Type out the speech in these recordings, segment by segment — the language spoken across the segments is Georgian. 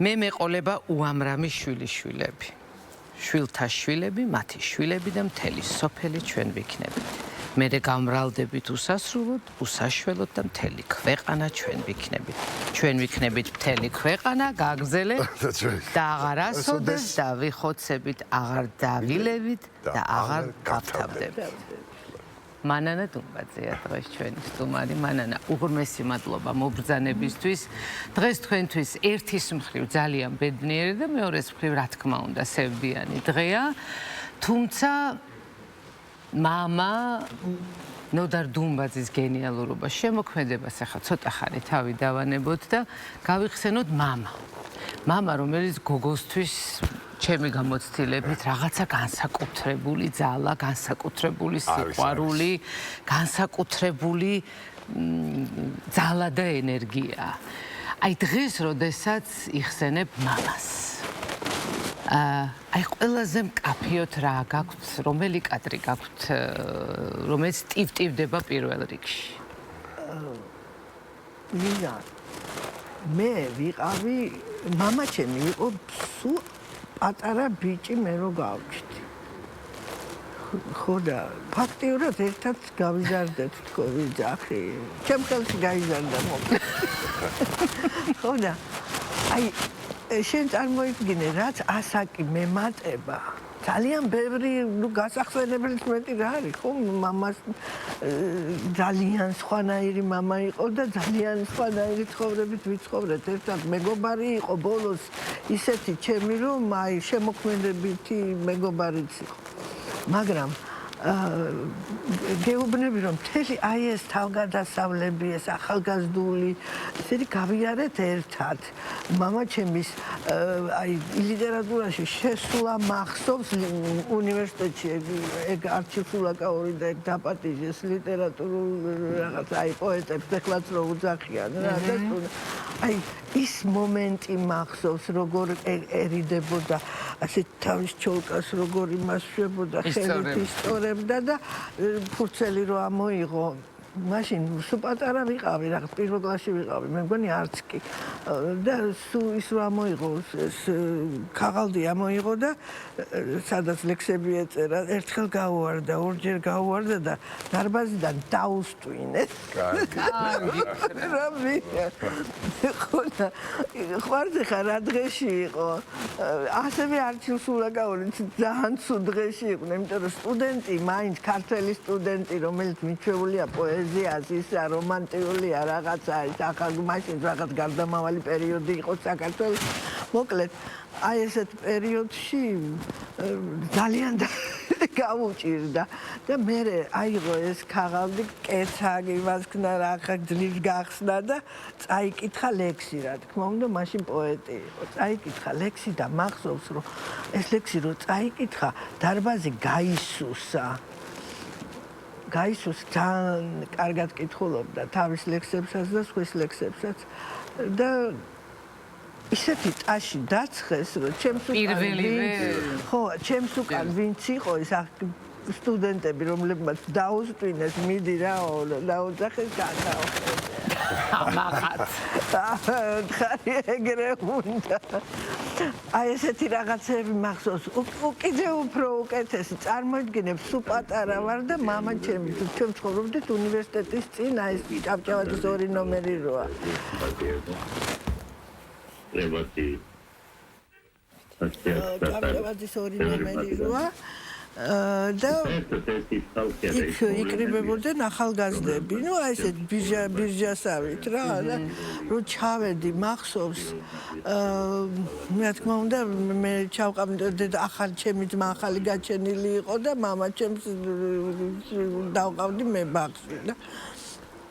მე მეყოლება უამრამი შვილიშვილები. შვილთა შვილები, მათი შვილები და მთელი სოფელი ჩვენ ვიქნებით. მე გამრავლდებით უსასრულოდ, უსაშველოდ და მთელი ქვეყანა ჩვენ ვიქნებით. ჩვენ ვიქნებით მთელი ქვეყანა, გაგზელეთ და აღარ ასოდეს და ვიხოცებით, აღარ დავილევით და აღარ გავთავდებით. მანანა დუმბაძეა დღეს ჩვენი სტუმარი. მანანა, უღრმესი მადლობა მობრძანებისთვის. დღეს თქვენთვის ერთის მხრივ ძალიან ბედნიერი და მეორეს მხრივ რა თქმა უნდა სევდიანი დღეა. თუმცა მამა ნოდარ დუმბაძის გენიალურობა შემოქმედებას ახლა ცოტა ხანი თავი დავანებოთ და გავიხსენოთ მამა. მამა, რომელიც გოგოსთვის ჩემი გამოცდილებით რაღაცა განსაკუთრებული ძალა, განსაკუთრებული სიყვარული, განსაკუთრებული ძალა და ენერგია. აი დღეს, როდესაც იხსენებ მამას. აი ყველაზე მკაფიოთ რა გაქვთ, რომელი კადრი გაქვთ, რომელიც ტივდება პირველ რიგში? ლინა, მე ვიყავი, მამა ჩემი იყო სულ პატარა ბიჭი მე რო გავჩდი. ხო და ფაქტიურად ერთად გავიზარდეთ თქო ვიძახი. ჩემ ხელში გაიზარდა მოკლედ. ხო და აი შენ წარმოიდგინე რაც ასაკი მემატება. ძალიან ბევრი გასახსენებელიც მეტი რა არის ხო მამას ძალიან სხვანაირი მამა იყო და ძალიან სხვანაირი ცხოვრებით ვიცხოვრეთ ერთად მეგობარი იყო ბოლოს ისეთი ჩემი რომ აი შემოქმედებითი მეგობარიც იყო მაგრამ გეუბნები რომ მთელი აი ეს თავგადასავლები ეს ახალგაზრდული ისეთი გავიარეთ ერთად მამა ჩემის აი ლიტერატურაში შესულა მახსოვს უნივერსიტეტში ეგ არჩილსულაკაური და ეგ დაპატიჟეს ლიტერატურულ რაღაც აი პოეტებს ეხლაც რო უძახიან რა და აი ის მომენტი მახსოვს როგორ ერიდებოდა ასე თავის ჩოლკას როგორ იმასშვებოდა ხელით ისტორებდა და ფურცელი რო ამოიღო მაშინ სულ პატარა ვიყავი რაღაც პირველ კლასში ვიყავი მე მგონი არც კი და სულ ის რო ამოიღო ეს ქაღალდი ამოიღო და სადაც ლექსები ეწერა ერთხელ გაუვარდა ორჯერ გაუვარდა და დარბაზიდან დაუსტვინეს რამე ხოდა ხვარზე ხარ რა დღეში იყო ასევე არჩილსულაკაური ძალიან ცუდ დღეში იყო იმიტომ რომ სტუდენტი მაინც ქართველი სტუდენტი რომელიც მიჩვეულია პოეზიას ისა რომანტიკულია რაღაცა ის ახალ მაშინ რაღაც გარდამავალი პერიოდი იყო საქართველოს მოკლედ აი ესეთ პერიოდში ძალიან გავუჭირდა და მე აიღო ეს ქაღალდი კეცაგი ვასქნა რა ხა ძლივ გახსნა და წაიკითხა ლექსი რა თქმა უნდა მაშინ პოეტი იყო წაიკითხა ლექსი და მახსოვს რომ ეს ლექსი რო წაიკითხა დარბაზი გაისუსა გაისუს ძალიან კარგად კითხულობდა თავის ლექსებსაც და სხვის ლექსებსაც და ისეთი ტაში დაცხეს რომ ჩემს უკან ვინც იყო ის სტუდენტები რომლებმაც დაუსტვინეს მიდი რა დაუძახეს გადაოხდეს ამაღაც ხარი ეგრე უნდა აი ესეთი რაღაცები მახსოვს კიდე უფრო უკეთესი წარმოიდგინებ სულ პატარა ვარ და მამა ჩემი ჩვენ ცხოვრობდით უნივერსიტეტის წინ აი ეს ჭავჭავაძის 2 ნომერი როა ჭავჭავაძის 2 ნომერი როა და იქ იკრიბებოდნენ ახალგაზრდები. ნუ აი ესეთ ბირჟასავით რა და რო ჩავედი მახსოვს რა თქმა უნდა მე ჩავყავდი ახალი ჩემი ძმა ახალი გაჩენილი იყო და მამა ჩემს დავყავდი მე ბაღში და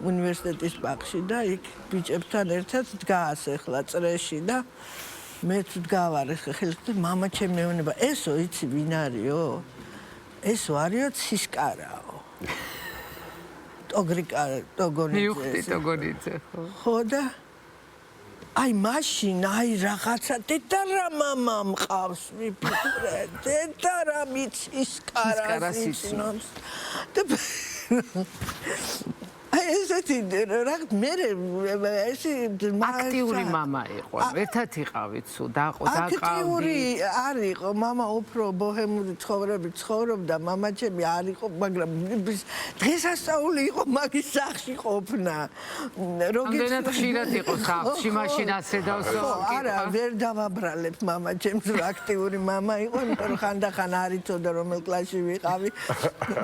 უნივერსიტეტის ბაღში და იქ ბიჭებთან ერთად დგას ახლა წრეში და მე თუ დგავარ ხელით მამა ჩემი მეუბნება ესო იცი ვინ არისო ესო არისო ცისკარაო ტოგონიძე ხო და აი მაშინ აი რაღაცა დედარა მამა მყავს ვიფიქრე დედარა მიცისკარას იცნობს და აი ესეთი რაღაც მე ეს აქტიური მამა იყო. ერთად იყავით სულ დაყავდი. აქტიური არ იყო, მამა უფრო ბოჰემური ცხოვრებით ცხოვრობდა, მამა ჩემი არ იყო, მაგრამ დღესასწაული იყო მაგის სახლში ყოფნა. რამდენად ხშირად იყო სახლში, მაშინ ასე დავსვამ. არა, ვერ დავაბრალებ მამა ჩემს აქტიური მამა იყო, იმიტომ რომ ხანდახან არ იცოდა რომელ კლასში ვიყავი.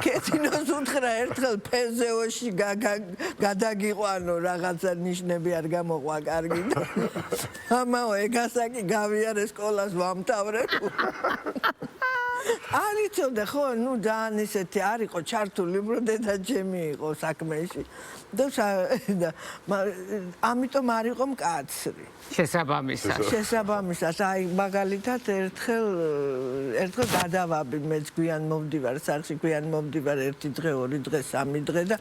კეთინოს უთხრა ერთხელ ფეზეოში გადაგიყვანო რაღაცა ნიშნები არ გამოყვა კარგი და მამაო ეგასაკი გავიარე სკოლას ვამთავრებ. არ იცოდა ხო, ნუ ძალიან ისეთი არ იყო ჩართული, უფრო დედა ჩემი იყო საქმეში. და ამიტომ არ იყო მკაცრი. შესაბამისად, აი მაგალითად ერთხელ გადავაბი მეც გვიან მომდივარ სახლში, გვიან მომდივარ 1 დღე, 2 დღე, 3 დღე და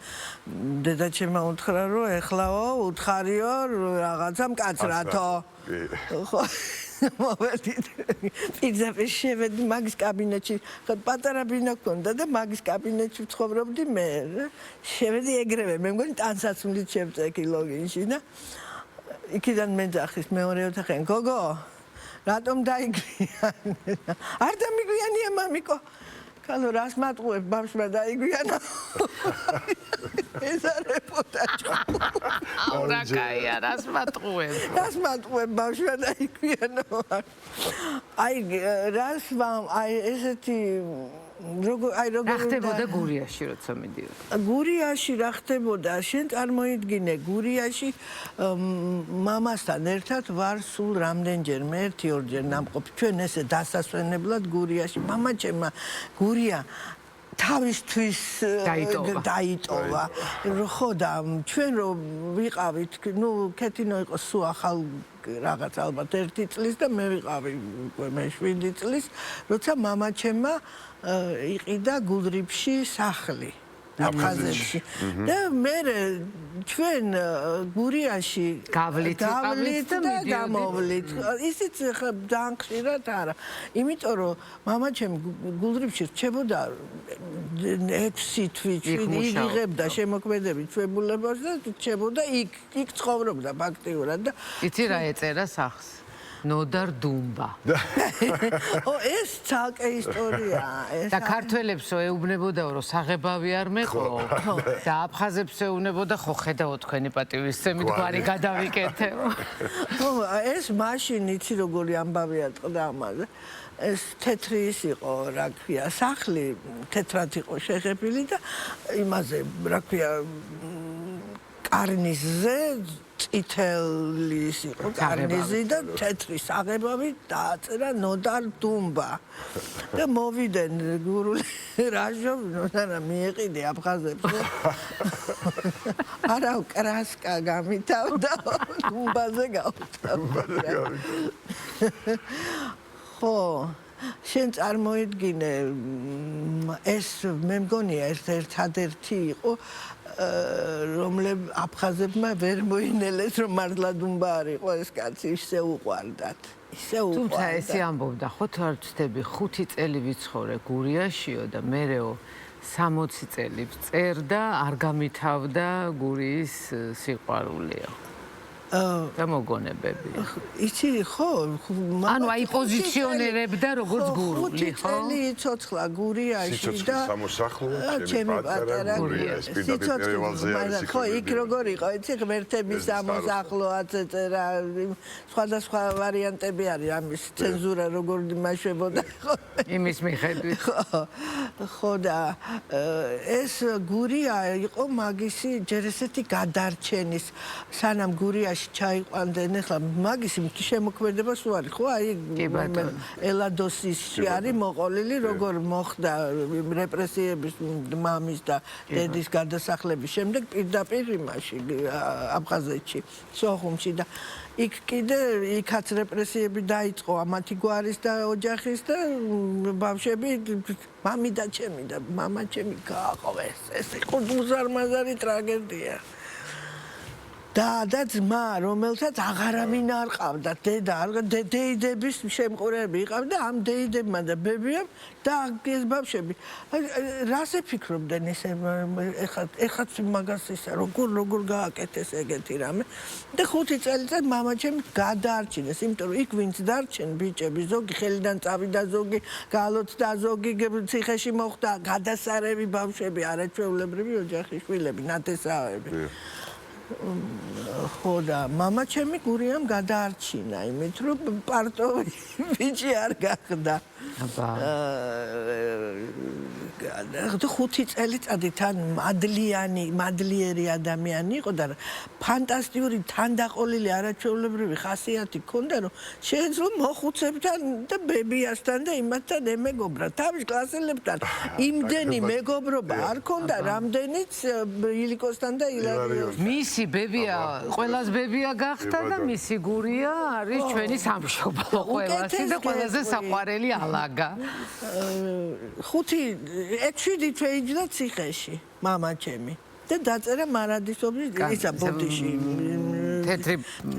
დედა ჩემმა უთხრა რომ ეხლაო უთხარიო რაღაცა მკაცრათო. ხო მოვედით პირდაპირ შევედი მაგის კაბინეტში, პატარა ბინა ჰქონდა და მაგის კაბინეტში ვცხოვრობდი მე. შევედი ეგრევე, მე მგონი ტანსაცმლით შევწეკი ლოგინში და იქიდან მეძახის მეორე ოთახენ, გოგო, რატომ დაიგვიანე? არ დამიგვიანია მამიკო. კალო რას მატყუებ ბავშვმა დაიგვიანა. ეზარებოდა ჩო. აურა კაია, რას მატყუებ? რას მატყუებ ბავშვმა დაიგვიანა. აი რას აი ესეთი როგორ ხდებოდა გურიაში როცა მიდიოდა? გურიაში რა ხდებოდა? შენ წარმოიდგინე, გურიაში მამასთან ერთად ვარ სულ რამდენჯერმე, 1-2 ნამყოფი. ჩვენ ესე დასასვენებლად გურიაში მამა ჩემმა გურია თავისთვის დაიტოვა. ხო და ჩვენ რომ ვიყავით, ნუ კეთინო იყო სულ ახალ რაღაც ალბათ 1 წლის და მე ვიყავი მე 7 წლის, როცა მამა ჩემმა იყიდა გულრიფში სახლი აფხაზეთში და მე ჩვენ გურიაში გავლით და გამოვლით. ისიც ძალიან ხშირად არა. იმიტომ რომ მამა ჩემი გულრიფში რჩებოდა 6 თვით იღებდა შემოქმედებით ჩვეულებებს და რჩებოდა იქ ცხოვრობდა ფაქტიურად და იცი რა ეწერა სახლს? ნოდარ დუმბა. ო ეს ცალკე ისტორიაა. და ქართველებსო ეუბნებოდაო რომ საღებავი არ მეყო და აფხაზებს ეუბნებოდა ხო ხედავო თქვენი პატივისცემით გვარი გადავიკეთებო. ხო ეს მაშინ იცი როგორი ამბავია ტყდა ამაზე. ეს თეთრი ის იყო, რა ქვია, სახლი თეთრად იყო შეღებილი და იმაზე, რა ქვია, კარნიზზე წითელი ის იყო კარნიზი და თეთრი საღებავი დააწერა ნოდარ დუმბა. და მოვიდნენ გურული რაჟო, ნოდარა მიეყიდე აფხაზებს. არა, კრასკა გამითავდა დუმბაზე გავთავდა. ხო, შენ წარმოიდგინე, ეს მე მგონია ერთადერთი იყო რომლებ აფხაზებმა ვერ მოინელეს რომ მართლა დუმბა არ იყო ეს კაცი ისე უყვარდათ. თუმცა ესე ამბობდა, ხო თუ არ ვცდები 5 წელი ვიცხოვრე გურიაშიო და მერეო 60 წელი ვწერდა, არ გამითავდა გურიის სიყვარულიო. და მოგონებები. იცი ხო, ანუ აი პოზიციონერებდა როგორც გურული, ხო? 5 წელი იცოცხლა გურიაში და ჩემი პატარა გურია. ხო, იქ როგორ იყო, იცი ღმერთების სამოსახლოაც ეწერა, სხვადასხვა ვარიანტები არის ამის ცენზურა როგორ იმაშვებოდა, ხო? იმის მიხედვით. ხო და ეს გურია იყო მაგისი ჯერ ესეთი გადარჩენის სანამ გურიაში ჩაიყვანდნენ ახლა მაგისი შემოქმედება სულ არის ხო აი ელადოსისში არის მოყოლილი როგორ მოხდა რეპრესიების მამის და დედის გადასახლების შემდეგ პირდაპირ იმაში აფხაზეთში სოხუმში და იქ კიდე იქაც რეპრესიები დაიწყო ამათი გვარის და ოჯახის და ბავშვები მამი და ჩემი და მამა ჩემი გააყოვეს ეს იყო უზარმაზარი ტრაგედია. და ძმა, რომელსაც აღარავინ არ ყავდა, დეიდების შემყურები იყავდა, ამ დეიდებმა და ბებიამ და ეს ბავშვები. რას ეფიქრობდნენ ესე ეხაც მაგას ისა როგორ გააკეთეს ეგეთი რამე და 5 წელიწად მამა ჩემი გადაარჩინეს, იმიტომ რომ იქ ვინც დარჩენ ბიჭები, ზოგი ხელიდან წავიდა, ზოგი გალოცდა, ზოგი ციხეში მოხვდა, გადასარევი ბავშვები, არაჩვეულებრივი ოჯახის შვილები, ნათესავები. ხო და მამა ჩემი გურიამ გადაარჩინა, იმით რომ პარტოვი ბიჭი არ გახდა. აბა. 5 წელიწადი თან მადლიერი ადამიანი იყო და ფანტასტიკური თანდაყოლილი არაჩვეულებრივი ხასიათი ჰქონდა, რომ შეეძლო მოხუცებთან და ბებიასთან და იმათთან ემეგობრა. თავის კლასელებთან იმდენი მეგობრობა არ ჰქონდა, რამდენიც ილიკოსთან და ილარიოსთან. მისი ბებია, ყველას ბებია გახდა და მისი გურია არის ჩვენი სამშობლო ყველასი და ყველაზე საყვარელი ალაგა. 6-7 თვეიჯდა ციხეში მამა ჩემი და დაწერა მარადისობის ისა ბოდიში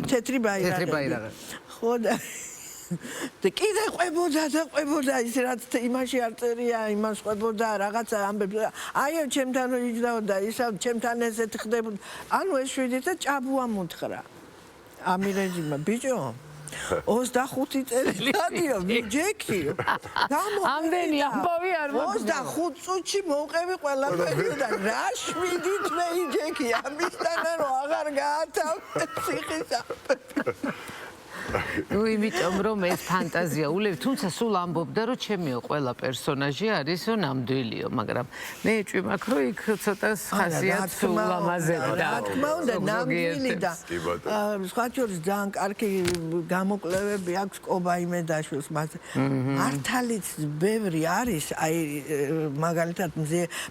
თეთრი ბაირაღი. ხო და კიდე ყვებოდა ის რაც იმაში არ წერია, იმას ყვებოდა რაღაცა ამბებს. აიო ჩემთან რო იჯდაოდა ისა ჩემთან ესეთ ხდებოდა. ანუ ეს 7 და ჭაბუა მუთხრა. ამი რეჟიმა ბიჭო 25 წელიწადიო მიჯექიო. ამდენი ამბავი არ მოგდა. 25 წუთში მოვყევი ყველაფერი და რა 7 თვე იჯექი ამისთანა რომ აღარ გაათავე ციხისა. ნუ იმიტომ რომ ეს ფანტაზია ულევი, თუმცა სულ ამბობდა რომ ჩემიო ყველა პერსონაჟი არის ნამდვილიო, მაგრამ მე ჭვიმაქ რომ იქ ცოტა ხასიათს ულამაზებდა. რა თქმა უნდა ნამდვილი და სხვა შორის ძალიან კარგი გამოკვლევები აქვს კობა იმედაშვილს მას. მართალიც ბევრი არის, აი მაგალითად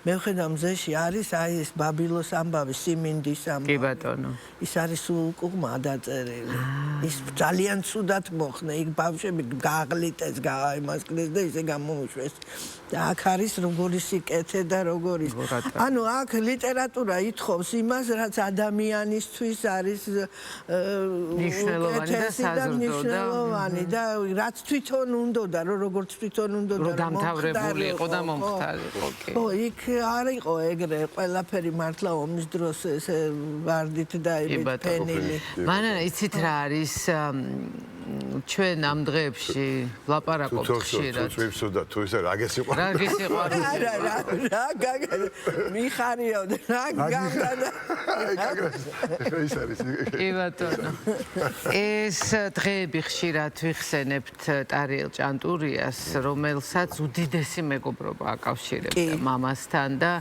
მე ვხედავ მზეში არის აი ეს ბაბილოს ამბავი, სიმინდის ამბავი. კი ბატონო. ის არის უკუღმა დაწერილი. ის ძალიან ცუდად მოხდა, იქ ბავშვები გააღლიტეს, გაიმასკლეს და ისე გამომუშვეს. და აქ არის როგორი სიკეთე და როგორი. ანუ აქ ლიტერატურა ითხოვს იმას, რაც ადამიანისთვის არის მნიშვნელოვანი და საზრდო და რაც თვითონ უნდოდა, როგორც თვითონ უნდოდა რომ დამთავრებული იყო და მომხდარი იყო. ხო, იქ არ იყო ეგრე ყველაფერი მართლა ომის დროს ესე ვარდით და პენილი. მანანა იცით რა არის ჩვენ ამ დღეებში ვლაპარაკობთ ხშირად. თუ ვიფსოდა თუ ისე რა გესიყვარდა. რა გესიყვარდა. რა მიხარიო რა გაგდა. ის არის. კი ბატონო. ეს დღეები ხშირად ვიხსენებთ ტარიელ ჭანტურიას, რომელსაც უდიდესი მეგობრობა აკავშირებდა მამასთან და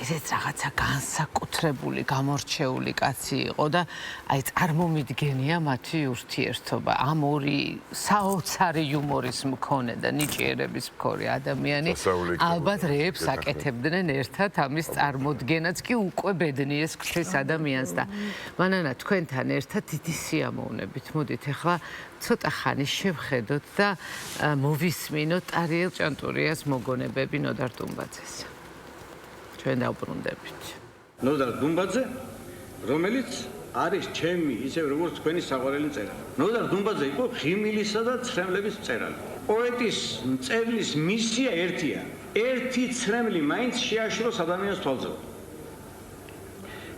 ესეც რაღაცა განსაკუთრებული, გამორჩეული კაცი იყო და აი წარმომიდგენია მათი ურთიერთობა. ამ ორი საოცარი იუმორის მქონე და ნიჭიერების მქონე ადამიანი ალბათ რეებს აკეთებდნენ ერთად ამის წარმოდგენაც კი უკვე ბედნიეს ქცეს ადამიანს და მანანა თქვენთან ერთად დიდი სიამოვნებით მოდით ახლა ცოტა ხანი შევხედოთ და მოვისმინოთ ტარიელ ჭანტურიას მოგონებები ნოდარ დუმბაძეს. ჩვენ დავბრუნდებით. ნოდარ დუმბაძე, რომელიც არის ჩემი, ისე როგორც თქვენი საყვარელი მწერალი. ნოდარ დუმბაძე იყო ღიმილისა და ცრემლების მწერალი. პოეტის მწერლის მისია ერთია. ერთი ცრემლი მაინც შეაშროს ადამიანის თვალზე.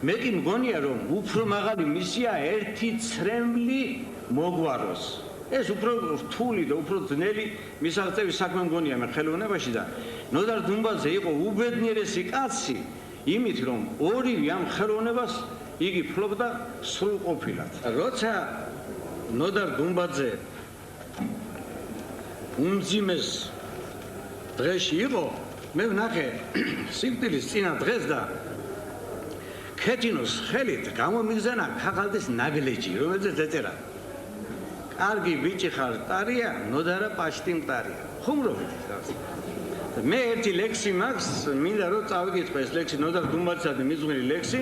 მე კი მგონია, რომ უფრო მაღალი მისია ერთი ცრემლი მოგვაროს. ეს უფრო რთული და უფრო ძნელი მისაღწევის საქმე მგონია მე ხელოვნებაში და ნოდარ დუმბაძე იყო უბედნიერესი კაცი, იმით რომ ორივე ამ ხელოვნებას იგი ფლობდა სრულყოფილად. როცა ნოდარ დუმბაძე უმძიმეს დღეში იყო, მე ვნახე სიკვდილის წინა დღეს და ქეთინოს ხელით გამომიგზავნა ქაღალდის ნაგლეჯი, რომელზეც ეწერა: კარგი ბიჭი ხარ, ტარია, ნოდარა პაშტი მტარია. ხუმრობთ გავს. მე ერთი ლექსი მაქვს, მინდა რომ წავიკითხო ეს ლექსი, ნოდარ დუმბაძესადმი მიძღვნილი ლექსი,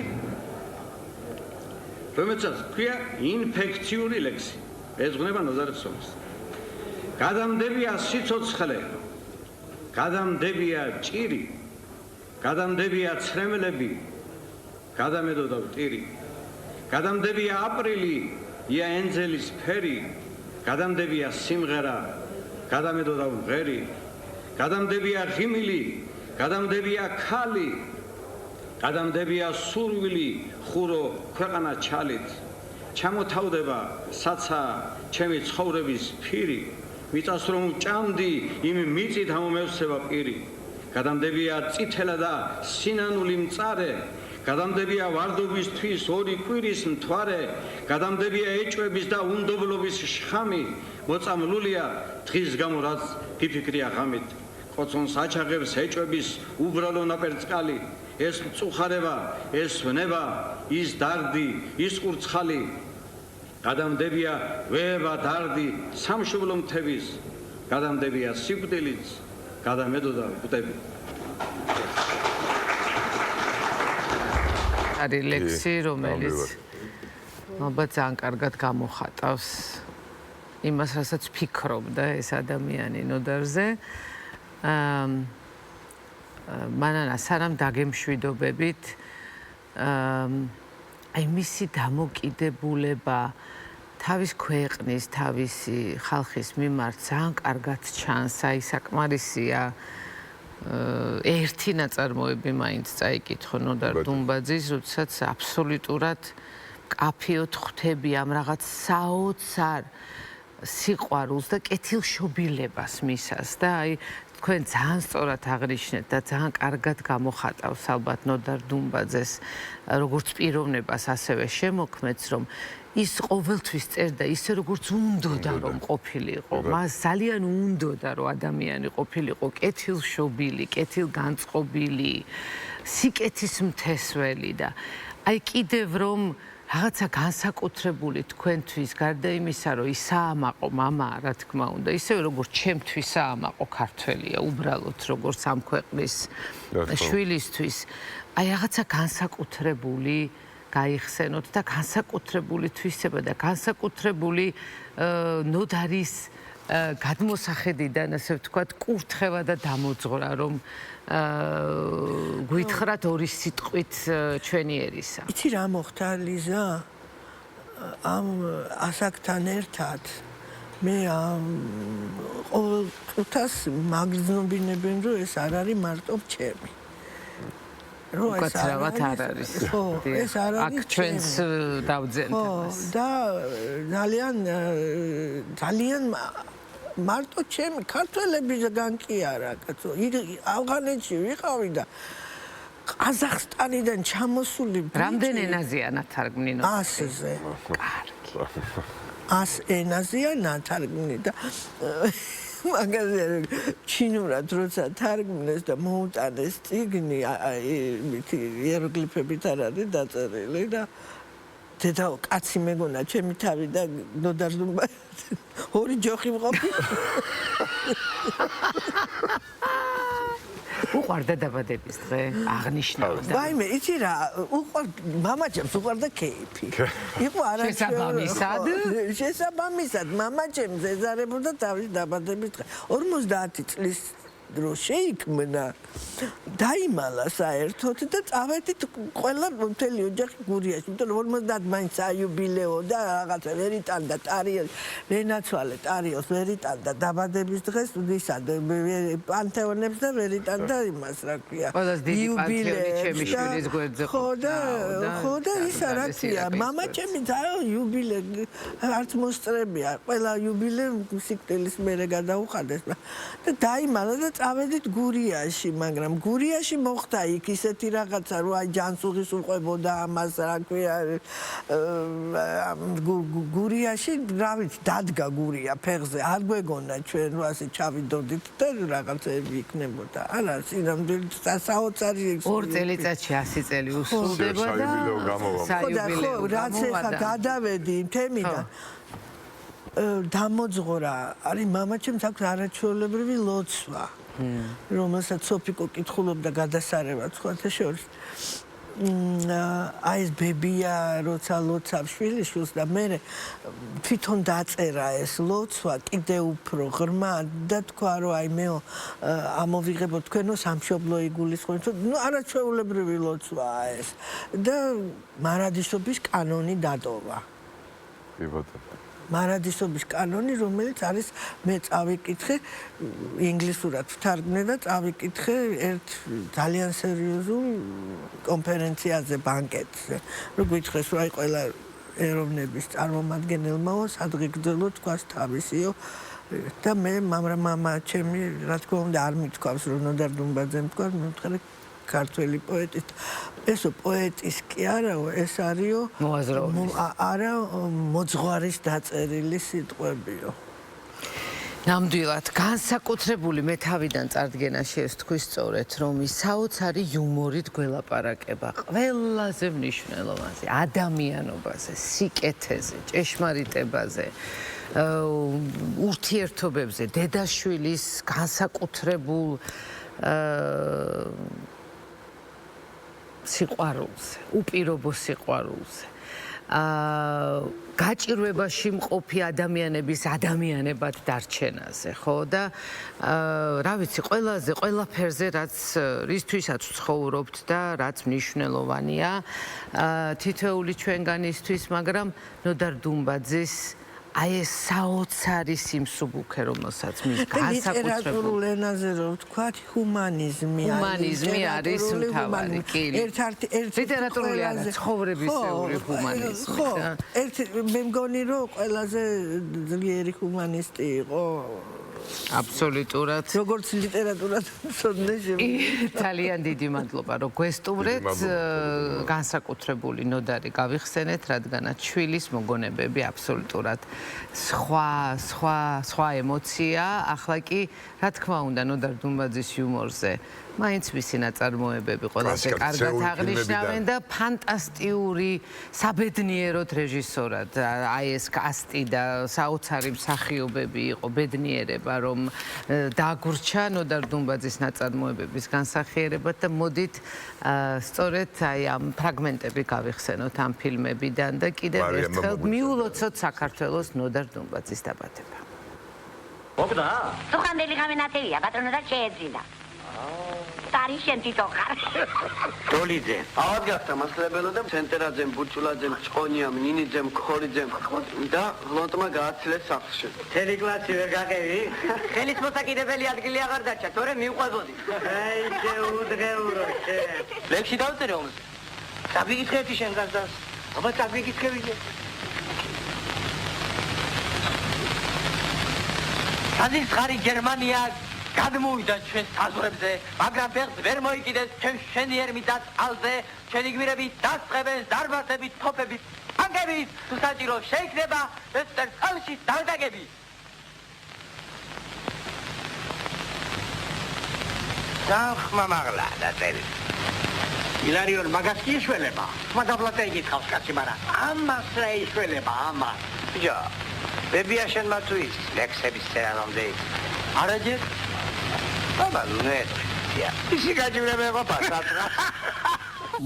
რომელსაც ქვია ინფექციური ლექსი. ეძღვნება ნოდარ ცოლის. გადამდებია სიცოცხლე, გადამდებია ჭირი, გადამდებია ცრემლები, გადამედოდა ვტირი. გადამდებია აპრილი, ია ენძელის ფერი, გადამდებია სიმღერა, გადამედოდა მღერი, გადამდებია ღიმილი, გადამდებია ქალი, გადამდებია სურვილი, ხურო ქვეყანა ჩალით, ჩამოთავდება საცა ჩემი ცხოვრების ფირი, მიწას რომ ჭამდი, იმ მიწით ამომევსება პირი, გადამდებია წითელა და სინანული მწარე, გადამდებია ვარდობისთვის ორი კვირის მთვარე, გადამდებია ეჭვების და უნდობლობის შხამი, მოწამლულია დღის გამო რაც გიფიქრია ღამით, კოცონს აჩაღებს ეჭვების უბრალო ნაპერწკალი, ეს მწუხარება, ეს ვნება, ის დარდი, ის ყურცხალი, გადამდებია ვება დარდი სამშობლო მთების, გადამდებია სიკვდილიც, გადამედოდა კვდები. არის ლექსი, რომელიც ალბათ ძალიან კარგად გამოხატავს იმას, რასაც ფიქრობდა ეს ადამიანი ნოდარზე. მანანა სანამ დაგემშვიდობებით, აი მისი დამოკიდებულება თავის ქვეყნის, თავისი ხალხის მიმართ ძალიან კარგად ჩანს, აი საკმარისია ერთი ნაწარმოები მაინც წაიკითხო ნოდარ დუმბაძის, როდესაც აბსოლუტურად კაფეოდ ხვდები ამ რაღაც საოცარ სიყვარულს და კეთილშობილებას მისას და აი თქვენ ძალიან სწორად აღნიშნეთ და ძალიან კარგად გამოხატავს ალბათ ნოდარ დუმბაძეს როგორც პიროვნებას, ასევე შემოქმედს, რომ ის ყოველთვის წერდა ისე როგორც უნდოდა რომ ყოფილიყო. მას ძალიან უნდოდა რომ ადამიანი ყოფილიყო კეთილშობილი, კეთილგანწყობილი, სიკეთის მთესველი და აი კიდევ რომ რაღაცა განსაკუთრებული თქვენთვის გარდა იმისა, რომ ის საამაყო მამაა, რა თქმა უნდა, ისევე როგორც ჩემთვის საამაყო ქართველია, უბრალოდ როგორც ამ ქვეყნის შვილისთვის, აი რაღაცა განსაკუთრებული გაიხსენოთ და განსაკუთრებული თვისება და განსაკუთრებული ნოდარის გადმოსახედიდან, ასე ვთქვათ, კურთხევა და დამოძღვრა, რომ გვითხრათ ორი სიტყვით ჩვენი ერისა. იცი რა მოხდა ლიზა? ამ ასაკთან ერთად მე ყოველ წუთას მაგრძნობინებენ, რომ ეს არ არის მარტო ჩემი. უკაცრავად არ არის. ხო, ეს არ არის. აქ ჩვენს დავძენთ. და ძალიან მარტო ჩემი ქართველებისგან კი არა, კაცო. ავღანეთში ვიყავი და ყაზახსტანიდან ჩამოსული რამდენ ენაზეა ნათარგმნი? 100-ზე. კარგი. 100 ენაზეა ნათარგმნი და მაგაზე ჩინურად როცა თარგმნეს და მოუტანეს წიგნი, იეროგლიფებით არ არის დაწერილი და დედაო, კაცი მეგონა, ჩემი თავი და ნოდარ დუმბაძე ორი ჯოხი მყოფი. უყვარდა დაბადების დღე, აღნიშნავდა. ვაიმე, იცი რა, მამაჩემს უყვარდა კეიფი. იყო შესაბამისად, მამაჩემს ეზარებოდა თავის დაბადების დღე. 50 წლის დრო შეიქმნა, დაიმალა საერთოდ და წავედით ყველა მთელი ოჯახი გურიაში, იმიტომ რომ 50 მაინც საიუბილეო და რაღაცა ვერიტანდა ტარიელი, რენაცვალე ტარიელს ვერიტანდა დაბადების დღეს, ვისად პანთეონებს და ვერიტანდა იმას, რა ქვია, ყველას დიდი პანთეონი ჩემი შვილის გვერდზე ყოფნა. ხო და ისა რა ქვია, მამაჩემი ძალიან იუბილე არც მოსწრებია, ყველა იუბილე სიკვდილის მერე გადაუხადეს და დაიმალა და წავედით გურიაში, მაგრამ გურიაში მოხდა იქ ისეთი რაღაცა, რომ აი ჯანსუღის უყვებოდა ამას, რა ქვია, გურიაში, რა ვიცი, დადგა გურია ფეხზე, არ გვეგონა ჩვენ რომ ასე ჩავიდოდით და რაღაცები იქნებოდა. არა, სინამდვილე საოცარი 2 წელიწადში 100 წელი უსრულდება და საიუბილეო. ხო, რაც ეხა გადავედი თემიდან დამოძღვრა, არის მამაჩემს აქვს არაჩვეულებრივი ლოცვა, რომელსაც სოფიკო კითხულობდა გადასარევად, სხვათა შორის. აი ეს ბებია როცა ლოცავს შვილიშვილს და მე თვითონ დაწერა ეს ლოცვა კიდე უფრო ღრმა და თქვა რომ აი მეო ამოვიღებო თქვენო სამშობლო იგულისხმობთ ნუ არაჩვეულებრივი ლოცვაა ეს და მარადისობის კანონი დატოვა მარადისობის კანონი, რომელიც არის მე წავიკითხე ინგლისურად ვთარგმნე და წავიკითხე ერთ ძალიან სერიოზულ კონფერენციაზე, ბანკეტზე. რო გითხრეს, რომ აი ყველა ეროვნების წარმომადგენელმაო სადღეგრძელო თქვას თავისიო და მე მამა ჩემი რა თქმა უნდა არ მithქვავს რომ ნოდარ დუმბაძემ თქვა, მე ვთქვა ქართველი პოეტი. ესო პოეტის კი არაო, ეს არისო არა მოძღვარის დაწერილი სიტყვებიო. ნამდვილად, განსაკუთრებული მე თავიდან წარდგენაში ეს თქვი სწორედ, რომ ის საოცარი იუმორით გველაპარაკება ყველაზე მნიშვნელოვანზე, ადამიანობაზე, სიკეთეზე, ჭეშმარიტებაზე, ურთიერთობებზე, დედაშვილის განსაკუთრებულ სიყვარულზე, უპირობო სიყვარულზე. გაჭირვებაში მყოფი ადამიანების ადამიანებად დარჩენაზე, ხო და რა ვიცი, ყველაფერზე რაც რისთვისაც ცხოვრობთ და რაც მნიშვნელოვანია თითოეული ჩვენგანისთვის, მაგრამ ნოდარ დუმბაძის აი ეს საოცარი სიმსუბუქე, რომელსაც მის განსაკუთრებულ ენაზე რო ვთქვათ, ჰუმანიზმი არის მთავარი, კი. ლიტერატურული არა, ცხოვრებისეული ჰუმანიზმი. ხო, მე მგონი რომ ყველაზე ძლიერი ჰუმანისტი იყო. აბსოლუტურად. როგორც ლიტერატურად მცოდნე ძალიან დიდი მადლობა, რომ გვესტუმრეთ, განსაკუთრებული ნოდარი გავიხსენეთ, რადგანაც შვილის მოგონებები აბსოლუტურად სხვა ემოცია. ახლა კი, რა თქმა უნდა, ნოდარ დუმბაძის იუმორზე მაინც მისი ნაწარმოებები ყველაზე კარგად აღნიშნავენ და ფანტასტიკური საბედნიეროდ რეჟისორად აი ეს კასტი და საოცარი მსახიობები იყო, ბედნიერება რომ დააგურჩა ნოდარ დუმბაძის ნაწარმოებების განსახიერებად და მოდით სწორედ აი ამ ფრაგმენტები გავიხსენოთ ამ ფილმებიდან და კიდევ ერთხელ მიულოცოთ საქართველოს ნოდარ დუმბაძის დაბადება. მოგდა? სუხანდელი გამენათელია, ბატონო და შეეძინა. Tari șenti tocar. Tolize. Aad gafta maslebeelo da Centeradzem, Buchuladzem, Chqoniam, Ninidzem, Khoridzem. Da hlotma gaacile safxshi. Teli klasi ver gaqevi? Xelis mosakidebeli adgili agar dacha, tore miuqvazodi. Ai, udgheuro, she. Lekshi davtere oms. Sabigitxeti shen gazdas. Aba sabigitxevi. Adis xari Germania გადმოვიდა ჩვენს საზღვრებზე, მაგრამ ფეხს ვერ მოიკიდეს ჩვენს შენიერ მიწას ალზე, ჩვენი გმირები დასწრებენ ზარბათებით, თოფებით, ტანკებით, თუ საჭირო შეიქნება ეს წერტილში დავდაგები. სახმა მაღლა და წელი. ილარიონ მაგას კი ეშველება? მაგაბლატა იკითხავს კაცი, მაგრამ ამას რა ეშველება, ამას? ბიჭო, ბებია შენ მათუის ლექსების წერა რომდე? არაჯერ აბა ნეთ. ისი გაჭირება ყოფა.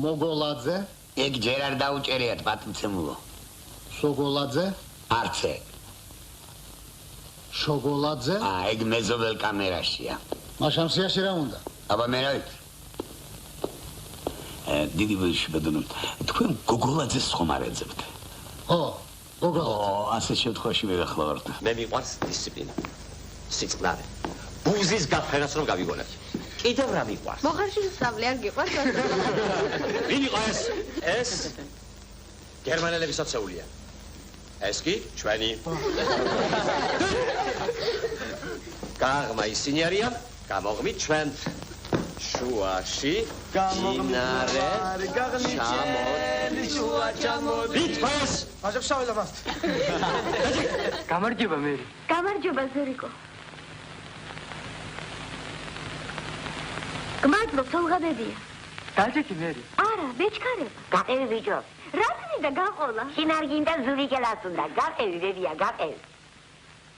მოგოლაძე? ეგ ჯერ არ დაუჭერიათ პატმცემულო. სოგოლაძე? არცე. შოგოლაძე? ეგ მეზობელ კამერაშია. მაშამსიაში რა უნდა? აბა მე რა ვიცი. დიდი ბოდნო. თქვენ გოგოლაძეს ხომ არ ეძებთ? ხო, გოგოლაძე. ასე შემთხვევაში მე ვახლავართ. მე მიყვარს დისციპლინა. სიწყნარე. ბუზის გაფრენას რომ გავიგონებ. კიდევ რა მიყვარს? მოხარში სწავლე არ გიყვარს? ვინ იყო ეს? ეს გერმანელების სოციულია. ეს კი ჩვენი. გაღმა ისინი არიან, გამოღმით ჩვენ. შუაში გამოგნარე გაღმიჩელი შუა ჩამოდი. ვიტყვეს? ასებს შაველა. გამარჯობა მერი. გამარჯობა ზურიკო. გმადლობ თოლღაბებია. დაჭიქი მერი. არა, ბეჭქარება. გაყევი ბიჭო. რა წინდა გაყოლა? შინარგინდა ზურიკელას უნდა. გაყევი ბებია, გაყევი.